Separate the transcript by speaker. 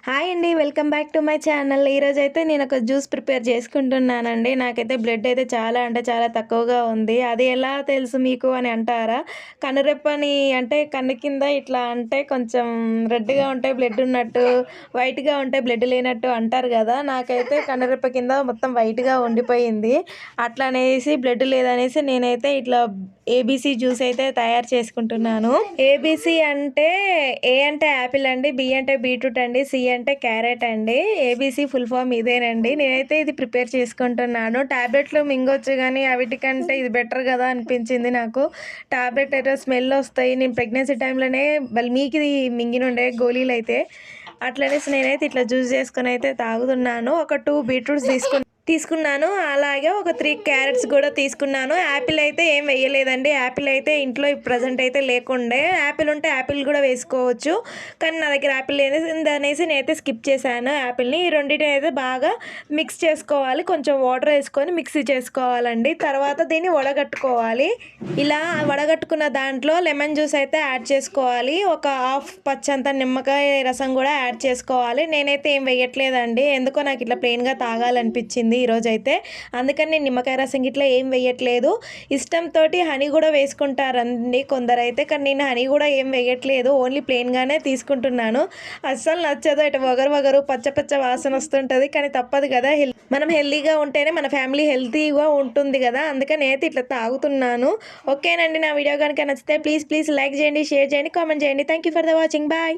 Speaker 1: Hi అండి. Welcome back to my channel. ఈరోజైతే నేను ఒక జ్యూస్ ప్రిపేర్ చేసుకుంటున్నానండి. నాకైతే బ్లడ్ అయితే చాలా అంటే చాలా తక్కువగా ఉంది. అది ఎలా తెలుసు మీకు అని అంటారా? కనురెప్పని అంటే కన్ను కింద ఇట్లా అంటే కొంచెం రెడ్‌గా ఉంటే బ్లడ్ ఉన్నట్టు, వైట్‌గా ఉంటే బ్లడ్ లేనట్టు అంటారు గదా! నాకైతే కనురెప్ప కింద మొత్తం వైట్‌గా ఉండిపోయింది. అట్లా అనేసి బ్లడ్ లేదనేసి నేనైతే ఇట్లా ఏబీసీ జ్యూస్ అయితే తయారు చేసుకుంటున్నాను. ఏబీసీ అంటే ఏ అంటే యాపిల్ అండి, బి అంటే బీట్రూట్ అండి, సి అంటే క్యారెట్ అండి. ఏబీసీ ఫుల్ ఫామ్ ఇదేనండి. నేనైతే ఇది ప్రిపేర్ చేసుకుంటున్నాను. టాబ్లెట్లు మింగొచ్చు గానీ అవిటికంటే ఇది బెటర్ గదా అనిపించింది నాకు. టాబ్లెట్ అయితే స్మెల్ వస్తాయి. నేను ప్రెగ్నెన్సీ టైంలోనే వాల్మీకి మింగినుండే గోళీలైతే. అట్లనేసి నేనైతే ఇట్లా జ్యూస్ చేసుకొని అయితే తాగుతున్నాను. ఒక 2 బీట్రూట్స్ తీసుకున్నాను. అలాగే ఒక 3 క్యారెట్స్ కూడా తీసుకున్నాను. యాపిల్ అయితే ఏం వేయలేదండి. యాపిల్ అయితే ఇంట్లో ప్రెజెంట్ అయితే లేకుండే. యాపిల్ ఉంటే యాపిల్ కూడా వేసుకోవచ్చు. కానీ నా దగ్గర యాపిల్ లేదనేసి నేనైతే స్కిప్ చేశాను యాపిల్‌ని. ఈ రెండిటిని అయితే బాగా మిక్స్ చేసుకోవాలి. కొంచెం వాటర్ వేసుకొని మిక్సీ చేసుకోవాలండి. తర్వాత దీన్ని వడగట్టుకోవాలి. ఇలా వడగట్టుకున్న దాంట్లో లెమన్ జ్యూస్ అయితే యాడ్ చేసుకోవాలి. ఒక హాఫ్ పచ్చంత నిమ్మకాయ రసం కూడా యాడ్ చేసుకోవాలి. నేనైతే ఏం వేయట్లేదండి. ఎందుకో నాకు ఇట్లా ప్లెయిన్‌గా తాగాలనిపించింది ఈరోజైతే. అందుకని నేను నిమ్మకాయ రసం గిట్లా ఏం వేయట్లేదు. ఇష్టంతోటి హనీ కూడా వేసుకుంటారండి కొందరైతే. కానీ నేను హనీ కూడా ఏం వేయట్లేదు. ఓన్లీ ప్లెయిన్‌గానే తీసుకుంటున్నాను. అస్సలు నచ్చదు. ఇటు వగరు వగరు పచ్చ పచ్చ వాసన వస్తుంటది. కానీ తప్పదు కదా! మనం హెల్తీగా ఉంటేనే మన ఫ్యామిలీ హెల్తీగా ఉంటుంది కదా! అందుకని నేనైతే ఇట్లా తాగుతున్నాను. ఓకేనండి. నా వీడియో గనుక నచ్చితే ప్లీజ్ లైక్ చేయండి, షేర్ చేయండి, కామెంట్ చేయండి. Thank you for the watching. Bye.